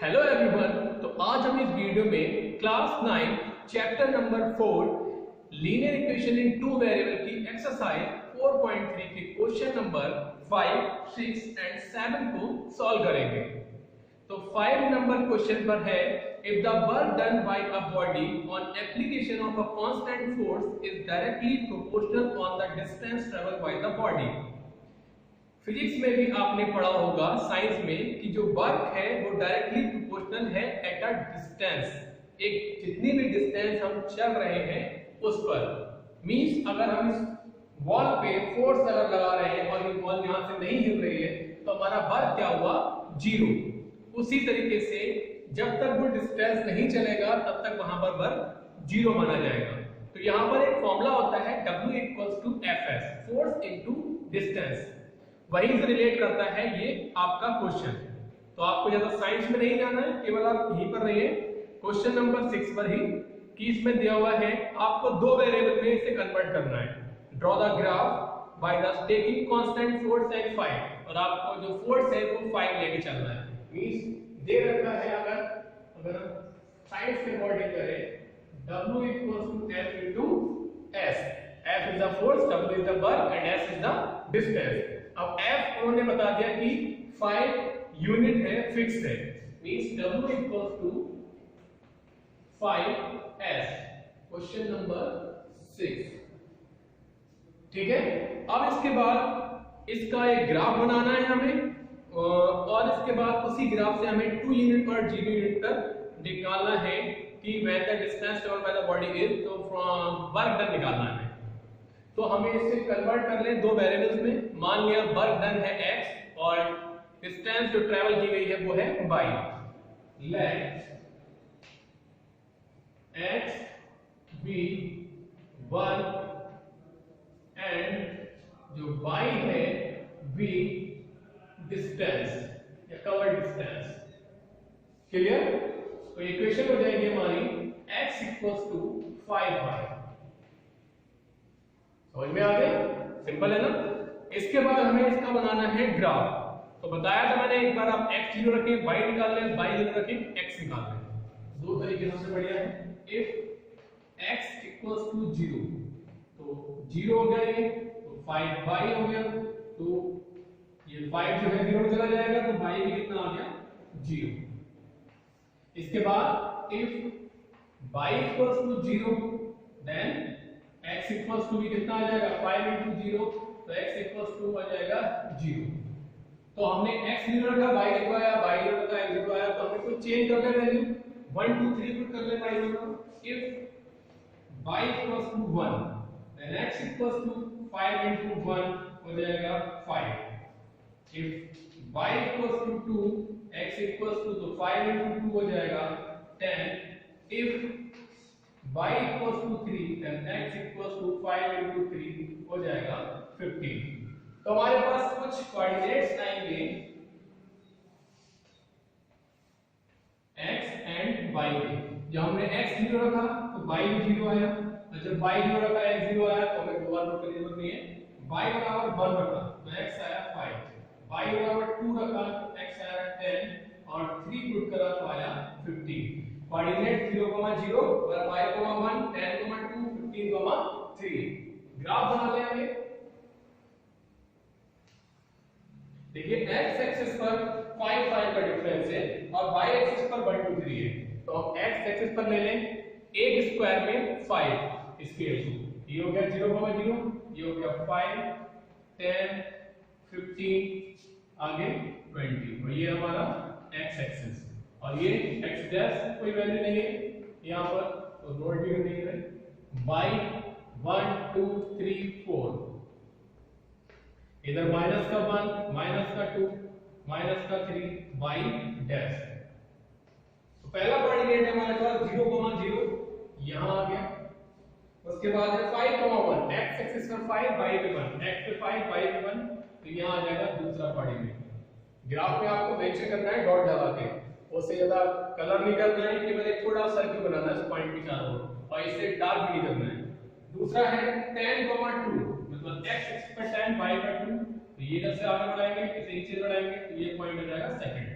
Hello everyone. तो आज हम इस वीडियो में class 9 chapter number 4 linear equation in two variable की एक्सरसाइज 4.3 के क्वेश्चन नंबर 5, 6 एंड 7 को सॉल्व करेंगे। तो 5 नंबर क्वेश्चन पर है, if the work done by a body on application of a constant force is directly proportional on the distance travelled by the body. Physics में भी आपने पढ़ा होगा साइंस में कि जो वर्क है वो डायरेक्टली प्रोपोर्शनल है एट अ डिस्टेंस। एक जितनी भी डिस्टेंस हम चल रहे हैं उस पर, मींस अगर हम इस वॉल पे फोर्स अगर लगा रहे हैं और ये वॉल यहां से नहीं हिल रही है तो हमारा वर्क क्या हुआ, जीरो। उसी तरीके से जब तक वो डिस्टेंस नहीं चलेगा तब तक वहां पर वर्क जीरो माना जाएगा। तो यहां पर एक फॉर्मूला होता है W=Fs, फोर्स इनटू डिस्टेंस। वहीं से रिलेट करता है ये आपका क्वेश्चन। तो आपको ज्यादा साइंस में नहीं जाना है, केवल आप यहीं पर रहिए क्वेश्चन नंबर 6 पर ही, कि इसमें दिया हुआ है आपको दो वेरिएबल में इसे कन्वर्ट करना है। Draw the graph by the taking constant force and 5, और आपको जो फोर्स है वो 5 लेके चलना है। मींस दे रखा है, अगर साइंस के अकॉर्डिंग करें W=F/S, F is the force, W is the work and S is the distance। अब F उन्होंने बता दिया कि 5 यूनिट है, फिक्स है, मींस W=5S। क्वेश्चन नंबर 6, ठीक है। अब इसके बाद इसका एक ग्राफ बनाना है हमें, और इसके बाद उसी ग्राफ से हमें 2 यूनिट और 0 यूनिट तक निकालना है कि when the distance travelled by the body is, तो वर्क डन निकालना है। तो हमें इसे कन्वर्ट कर लें दो वेरिएबल्स में। मान लिया वर्क डन है x और डिस्टेंस जो ट्रेवल की गई है वो है y। Let x be work and जो y है v डिस्टेंस या कवर डिस्टेंस। क्लियर? तो इक्वेशन हो जाएगी हमारी x=5y। समझ में आ गया? सिंपल है ना। इसके बाद हमें इसका बनाना है ग्राफ। तो बताया था मैंने एक बार, आप x 0 रखें, y निकाल लें, y 0 रखें, x निकाल लें। दो तरीके सबसे बढ़िया है। इफ x=0 तो 0 हो गया ये, तो 5y हो गया, तो ये 5 जो है 0 चला जाएगा, तो y भी कितना आ गया, 0। इसके बाद इफ y=0 देन x भी कितना आ जाएगा, 5 × 0, तो x आ जाएगा 0। तो हमने x 0 रखा, y लिखवाया, y 0 रखा, x 0 आया, तो हमें कुछ चेंज करना है वैल्यू 1 2 3 पुट कर ले y 0। If y=1 then x 5 × 1 हो जाएगा 5। इफ y=2 x तो 5 × 2 हो जाएगा 10। इफ y=3 then x=5 × 3 हो जाएगा 15। तो हमारे पास कुछ कोऑर्डिनेट्स आएंगे x एंड y के। जब हमने x 0 रखा तो y भी 0 आया, और जब y 0 रखा x 0 आया, तो हमें दोबारा नोट करने की जरूरत नहीं है। y = 1 रखा तो x आया 5, y = 2 रखा तो x आया 10, और 3 पुट करा तो आया 15। कोऑर्डिनेट 0, 0 और y 1 10, 2 15, 3। ग्राफ बना लें हमें। देखिए x एक्सिस पर 5 5 का डिफरेंस है और y एक्सिस पर 1 2 3 है। तो हम x एक्सिस पर ले लें 1 स्क्वायर में 5 स्क्वायर रूट, ये हो गया 0, 0, ये हो गया 5 10 15 आगे 20, और ये हमारा x एक्सिस, और ये x डैश कोई वैल्यू नहीं है यहां पर, तो नोट भी नहीं है। y 1 2 3 4, इधर माइनस का 1 माइनस का 2 माइनस का 3 y डैश। तो पहला कोऑर्डिनेट है हमारे पास 0, 0 यहां आ गया। उसके बाद है 5, 1 x एक्सिस पर 5 y पे 1, x पे 5 y पे 1, तो यहां आ जाएगा दूसरा कोऑर्डिनेट। ग्राफ में आपको मेंशन करना है डॉट लगा के, उससे ज्यादा कलर नहीं करना है, केवल एक छोटा सर्किल बनाना है इस पॉइंट के चारों ओर, और इसे डार्क भी नहीं करना है। दूसरा है 10, 2, मतलब x एक्सिस पर 10 y पर 2, तो ये इधर से आगे बढ़ाएंगे, इसे नीचे बढ़ाएंगे, तो ये पॉइंट हो जाएगा सेकंड।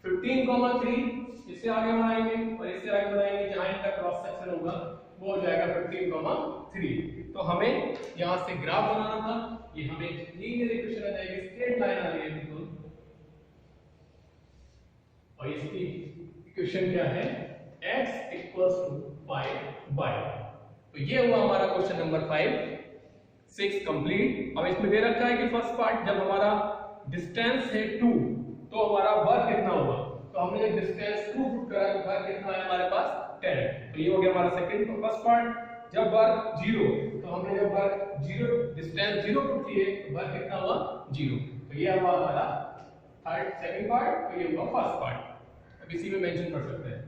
15,3 इससे आगे बढ़ाएंगे और इससे आगे बढ़ाएंगे, जहां इनका क्रॉस सेक्शन होगा वो हो जाएगा 15,3। तो हमें यहां से ग्राफ बनाना था, ये हमें लीनियर इक्वेशन आ जाएगी, स्ट्रेट लाइन आ रही है बिल्कुल, और इसकी इक्वेशन क्या है, x इक्वल्स टू 5y। तो ये हुआ हमारा क्वेश्चन नंबर 5 6 कंप्लीट। अब इसमें दे रखा है कि फर्स्ट पार्ट जब हमारा डिस्टेंस है 2 तो हमारा वर्क कितना होगा, तो हमने जब डिस्टेंस 2 पुट करा तो वर्क कितना है हमारे पास 10। तो ये हो गया हमारा सेकंड। तो फर्स्ट पार्ट जब वर्क 0, तो हमने जब वर्क 0 डिस्टेंस 0 पुट किए तो वर्क कितना हुआ 0। तो ये हुआ हमारा थर्ड सेकंड पार्ट, तो ये हुआ फर्स्ट पार्ट। अब इसी में मेंशन कर सकते हैं।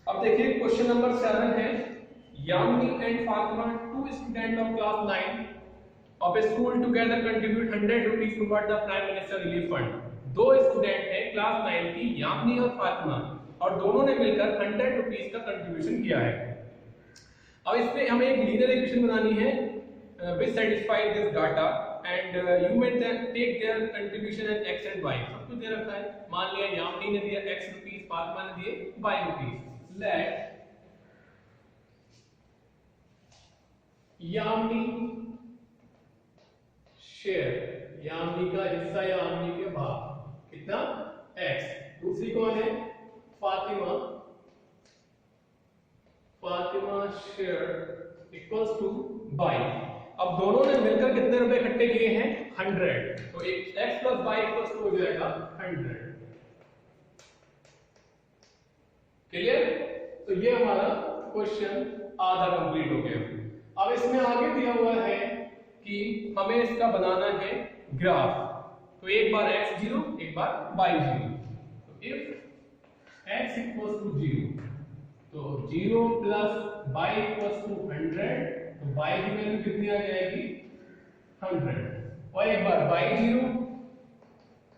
अब देखिए क्वेश्चन नंबर 7 है, Yamini and Fatima, 2 student of class 9 of a school together contribute 100 rupees toward the prime minister relief fund। दो स्टूडेंट हैं क्लास 9 की, यामिनी और फातिमा, और दोनों ने मिलकर 100 रुपीस का कंट्रीब्यूशन किया है। अब इसमें हमें एक लीनियर इक्वेशन बनानी है which satisfy this data and you may take their contribution as x and y। सब कुछ दे रखा है, मान लिया यामिनी ने दिया x रुपीस, फातिमा ने दिए y rupees. Let Yamini share, Yamini का हिस्सा या यामिनी के भाग कितना x। दूसरी कौन है, Fatima, Fatima share equals to y। अब दोनों ने मिलकर कितने रुपए इकट्ठे किए हैं 100। तो एक x plus y equals to हो जाएगा 100। क्लियर। तो ये हमारा क्वेश्चन आधा कंप्लीट हो गया। अब इसमें आगे दिया हुआ है कि हमें इसका बनाना है ग्राफ। तो एक बार x0 एक बार y0। तो इफ x इक्वल्स टू 0 तो 0 प्लस y इक्वल्स टू 100, तो y की वैल्यू कितनी आ जाएगी 100। और एक बार y0,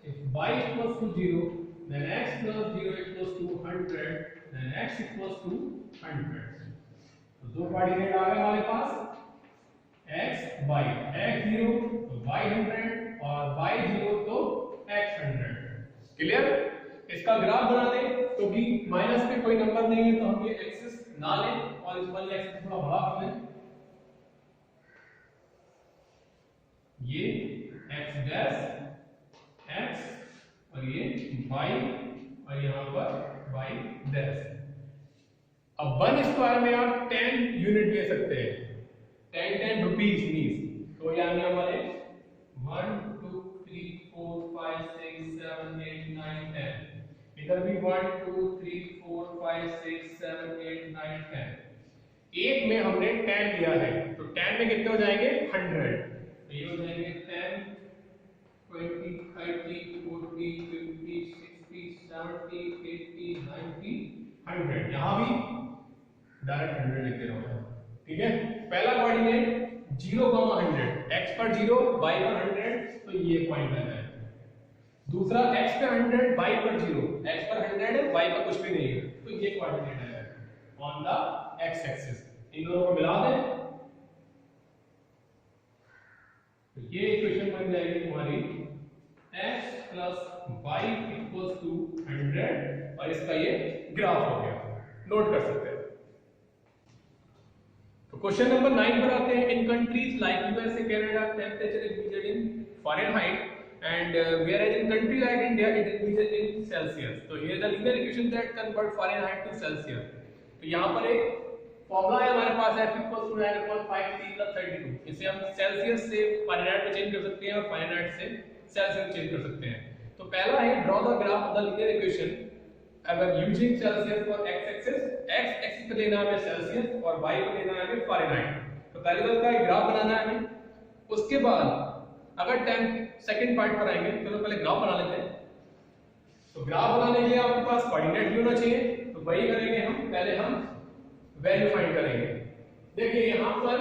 if y equals to 0 then x plus 0 equals to 100, then x equals to 100। तो दो कोऑर्डिनेट आ गए हमारे पास, x y, x0 तो y 100 और y0 तो x 100। क्लियर। इसका ग्राफ बना दें, क्योंकि माइनस पे कोई नंबर नहीं है तो हम ये एक्सिस ना लें और इस वाले एक्सिस थोड़ा बड़ा कर लें। ये x डैश x और ये y और यहाँ पर y डैश। अब 1 स्क्वायर में आप 10 यूनिट ले सकते हैं, 10 रुपीस मीन्स। तो यानी हमारे 1 2 3 4 5 6 7 8 9 10, इधर भी 1 2 3 4 5 6 7 8 9 10। एक में हमने 10 लिया है तो 10 में कितने हो जाएंगे 100। तो ये हो जाएंगे 10 20 30 40 50 60 70 80 90 100। यहां भी डायरेक्ट 100 लिख दे रहा हूं। ठीक है। पहला कोऑर्डिनेट 0, 100, x पर 0 y पर 100, तो ये पॉइंट है। दूसरा x पे 100 y पर 0, x पर 100 है y पर कुछ भी नहीं है, तो ये कोऑर्डिनेट है ऑन द x एक्सिस। इन दोनों को मिला दें तो ये इक्वेशन बन जाएगी तुम्हारी x plus y equals to 100 और इसका ये ग्राफ हो गया। नोट कर सकते हैं। तो क्वेश्चन नंबर 9 पर आते हैं। In countries like USA, Canada, temperature is measured in Fahrenheit and whereas in country like India it is measured in Celsius। तो here the linear equation that convert Fahrenheit to Celsius। तो यहाँ पर एक formula है हमारे पास F equals to 9.53 plus 32। इसे हम Celsius से फारेनहाइट में चेंज कर सकते हैं और फारेनहाइट से सेल्सियस चेंज कर सकते हैं। तो पहला है draw the graph of the linear equation अगर using Celsius for x axis, x axis पे लेना है सेल्सियस और y पे लेना है फारेनहाइट। तो पहले तो इसका ग्राफ बनाना है। उसके बाद अगर 10 सेकंड पार्ट पर आएंगे, चलो पहले ग्राफ बना लेते हैं। तो ग्राफ बनाने के लिए आपके पास कोऑर्डिनेट भी होना चाहिए, तो वही करेंगे हम। पहले हम वैल्यू फाइंड करेंगे। देखिए यहाँ पर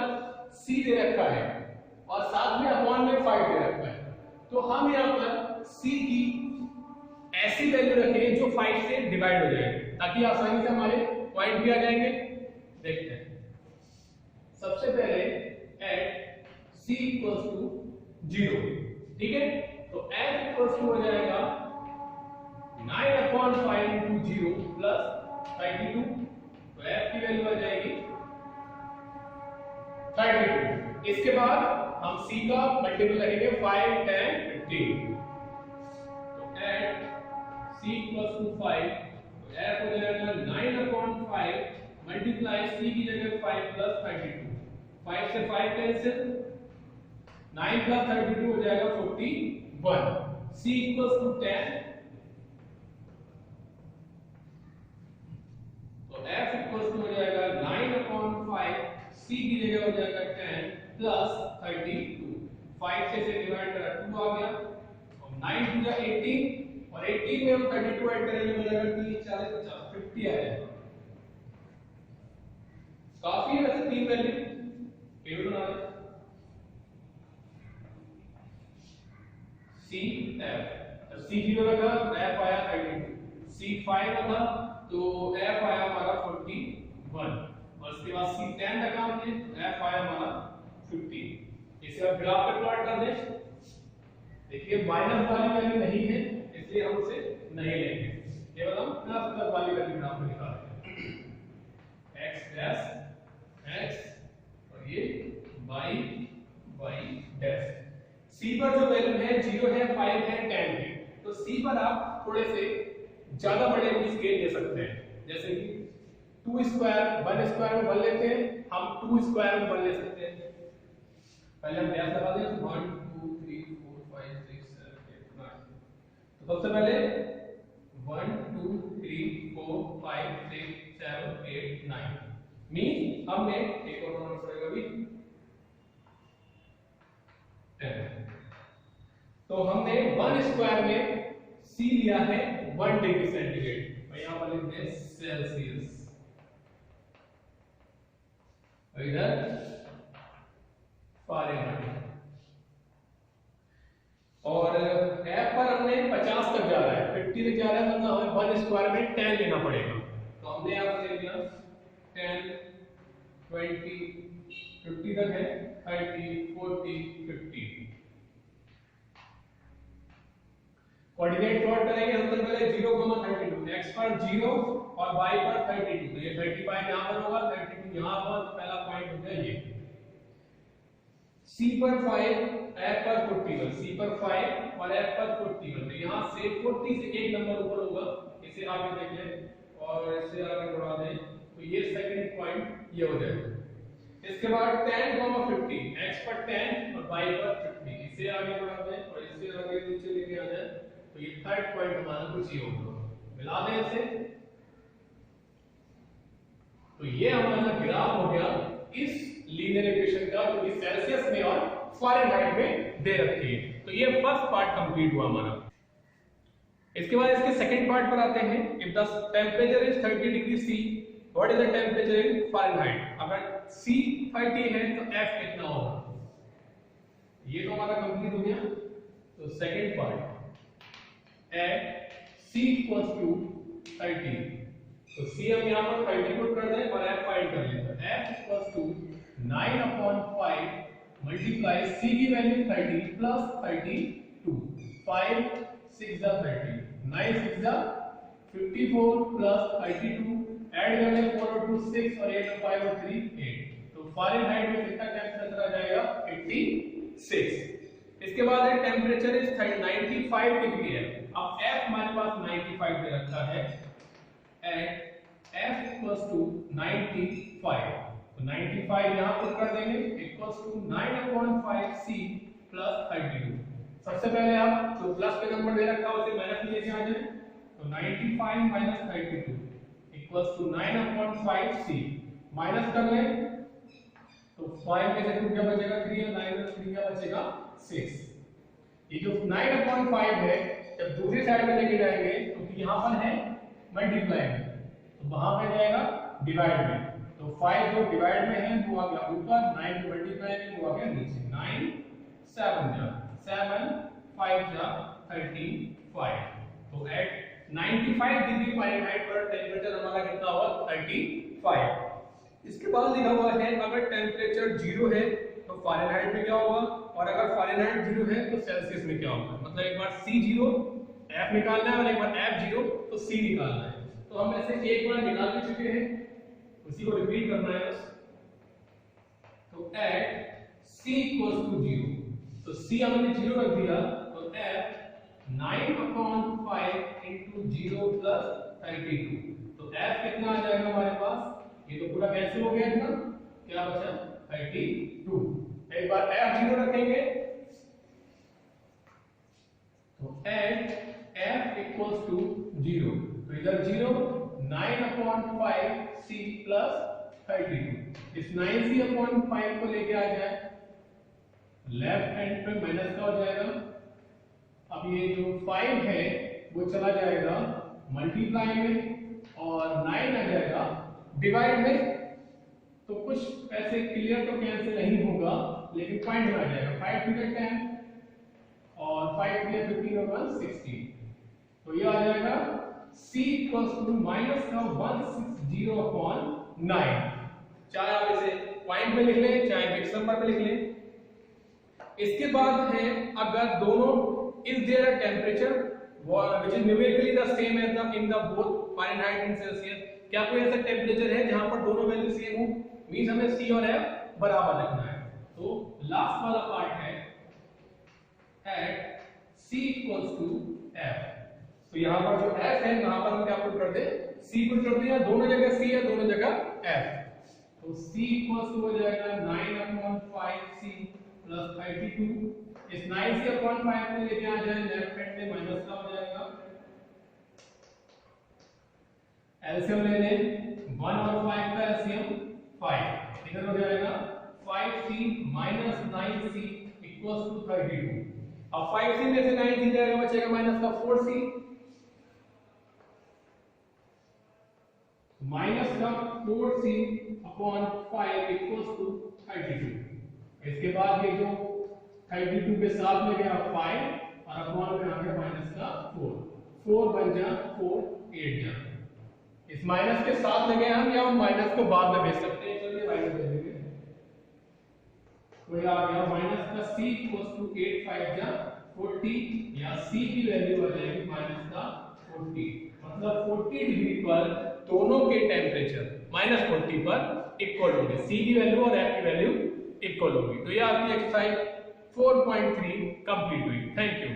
c दे रखा है और साथ में अपॉन में 5 दे रखा है, तो हम यहाँ पर c की ऐसी वैल्यू रखें जो 5 से डिवाइड हो जाए, ताकि आसानी से हमारे पॉइंट भी आ जाएंगे। देखते हैं। सबसे पहले एट c इक्वल्स टू 0, ठीक है। तो f इक्वल्स टू हो जाएगा 9/5 into 0 plus 32, तो f की वैल्यू आ जाएगी 32। इसके बाद हम c का मल्टीपल लगेंगे 5, 10, 15, तो एट c equals to 5, तो f हो जाएगा 9/5 मल्टीप्लाई c की जगह 5 plus 32, 5 से 5 कैंसिल, 9 plus 32 हो जाएगा 41, c equals to 10, तो f equals to हो जाएगा 9/5, c की जगह हो जाएगा 10 plus 32, 5 से डिवाइड करा 2 आ गया, और 9 to the 18, और 18 में हम 32 ऐड करेंगे हो जाएगा 30, 40, 50, 50 आ जाएगा। काफी है वैसे 3 वैल्यू टेबल बना लें। C F, C 0 लगा तो F आया 32, C 5 लगा तो F आया हमारा 41, और उसके बाद C 10 लगा हमने तो F आया हमारा 50। इसे अब ग्राफ पे प्लॉट कर दें। देखिए माइनस वाली वैल्यू नहीं है इसलिए हम उसे नहीं लेंगे, केवल हम प्लस वाली वैल्यू ग्राफ में दिखा रहे हैं। x डैश x और ये y डैश। C पर जो वैल्यू है 0 है, 5 है, 10 है, तो C पर आप थोड़े से ज्यादा बड़े भी स्केल ले सकते हैं, जैसे कि 2 स्क्वायर 1 स्क्वायर में 1 लेते हैं, हम 2 स्क्वायर में 1 ले सकते हैं। पहले हम ब्याज लगा दें 1 2 3 4 5 6 7 8 9, तो सबसे पहले 1 2 3 4 5 6 7 8 9 मींस हमने एक और नंबर पड़ेगा भी 10, तो हमने 1 स्क्वायर में C लिया है 1 डिग्री सेंटीग्रेड, और यहां पर लिखते हैं सेल्सियस, और इधर फ़ारेनहाइट, और F पर हमने 50 तक जा रहा है, 50 तक जा रहा है, मतलब हमें 1 स्क्वायर में 10 लेना पड़ेगा, तो हमने यहां पर ले लिया 10 20 50 तक है, 30 40 50। कोऑर्डिनेट प्लॉट करेंगे हम सबसे पहले 0,32, x पर 0 और y पर 32, तो ये 35 यहां पर होगा, 32 यहां पर, पहला पॉइंट हो गया ये। c पर 5 f पर 41, c पर 5 और f पर 41, तो यहां से 40 से एक नंबर ऊपर होगा, इसे आगे देख लें और इसे आगे बढ़ा दें, तो ये सेकंड पॉइंट ये हो जाएगा। इसके बाद 10,50, x पर 10 और y पर 50, इसे आगे बढ़ा दें और इसे आगे नीचे लेके आ जाए, तो ये थर्ड पॉइंट हमारा कुछ ये होगा, मिला दें इसे, तो ये हमारा ग्राफ हो गया इस लीनियर इक्वेशन का, जो कि सेल्सियस में और फ़ारेनहाइट में दे रखी है। तो ये फर्स्ट पार्ट कंप्लीट हुआ हमारा। इसके बाद इसके सेकंड पार्ट पर आते हैं। If the temperature is 30 degree C, what is the temperature in Fahrenheit? अगर C 30 है तो F कितना होगा? ये तो हमारा कंप्लीट हो गया। तो second part at C equals to 30, तो C हम यहाँ पर 30 पुट कर दें और F फाइंड कर लें, तो F equals to 9/5 multiply C की वैल्यू 30 प्लस 32, 5 6 30, 9 6 54 प्लस 32, ऐड कर लें 4 और 2 6 और 8 और 5 और 3 8, तो फ़ारेनहाइट में कितना टेंपरेचर आ जाएगा? 86। इसके बाद है टेंपरेचर इज 95 डिग्री है। अब F हमारे पास 95 दे रखा है, एट F इक्वल्स टू 95, तो 95 यहां पुट कर देंगे, इक्वल्स टू 9/5 C प्लस 32। सबसे पहले आप जो प्लस के नंबर दे रखा है उसे माइनस में लेके आ जाए, तो 95 minus 32 equals to 9/5 C, minus कर लें तो 5 में से 2 क्या बचेगा? 3 है, 9 में 3 क्या बचेगा? 6। ये जो 9/5 है जब दूसरी साइड में लेके जाएंगे तो यहाँ पर है मल्टीप्लाई में, तो वहां पे जाएगा डिवाइड में, तो 5 जो डिवाइड में है वो आ गया ऊपर, 9 जो मल्टीप्लाई में वो आ गया नीचे। 9 7 जा 7 5 जा 35, तो एट 95 डिग्री फ़ारेनहाइट पर टेंपरेचर हमारा कितना होगा? 35। इसके बाद लिखा हुआ है अगर टेंपरेचर 0 है तो फ़ारेनहाइट में क्या होगा, और अगर फ़ारेनहाइट 0 है तो सेल्सियस में क्या होगा। मतलब एक बार C 0 F निकालना है और एक बार F0 तो C निकालना है। तो हम ऐसे एक बार निकाल भी चुके हैं, उसी को रिपीट करना है बस। तो एट C इक्वल्स टू 0, तो C हमने 0 रख दिया, तो F 9/5 into 0 plus 32, तो F कितना आ जाएगा हमारे पास, ये तो पूरा कैंसिल हो गया इतना, क्या बचा 32। एक बार F0 रखेंगे, तो एट F इक्वल्स टू 0, तो इधर 0 9/5 C plus 32, इस 9C/5 को लेके आ जाए, लेफ्ट हैंड पे माइनस का हो जाएगा। अब ये जो 5 है वो चला जाएगा मल्टीप्लाई में और 9 आ जाएगा डिवाइड में। तो कुछ ऐसे क्लियर तो कैंसिल नहीं होगा, लेकिन पॉइंट में आ जाएगा। 5 टू 10 और 5 टू 15 और 1 16, तो ये आ जाएगा C इक्वल्स टू माइनस का 160/9। चाहे आप इसे पॉइंट में लिख लें, चाहे फिक्स नंबर में लिख लें। इसके बाद है अगर दोनों is there a temperature which is numerically the same as the in the both Fahrenheit and Celsius, क्या कोई ऐसा टेम्परेचर है जहां पर दोनों वैल्यू सेम हो, मींस हमें C और F बराबर रखना है। तो लास्ट वाला पार्ट है at C equals to F, तो यहां पर जो F है वहां पर हम क्या पुट कर दें, C पुट कर दें, दोनों जगह C है दोनों जगह F, तो C इक्वल्स टू हो जाएगा 9/5C प्लस 32, इस 9C/5 को लेके आ जाए लेफ्ट हैंड में माइनस का हो जाएगा, एलसीएम ले लें 1 और 5 का एलसीएम 5, इधर हो जाएगा 5C minus 9C equals to 32। अब 5C में से 9C जाएगा, बचेगा माइनस का 4C, माइनस का 4C/5 इक्वल्स टू 32। इसके बाद ये जो 32 के साथ में गया 5 और अपॉन में आ गया माइनस का 4 बन जा 4 8 जा, इस माइनस के साथ लगे हम या हम माइनस को बाद में भेज सकते हैं, चलिए माइनस भेज देंगे, तो ये आ गया माइनस का C इक्वल्स टू 8 5 जा 40, या C की वैल्यू आ जाएगी माइनस का 40, मतलब 40 डिग्री पर दोनों के टेम्परेचर -40 पर इक्वल होंगे, C की वैल्यू और F की वैल्यू इक्वल होगी। तो ये आपकी एक्सरसाइज 4.3 कंप्लीट हुई। Thank you.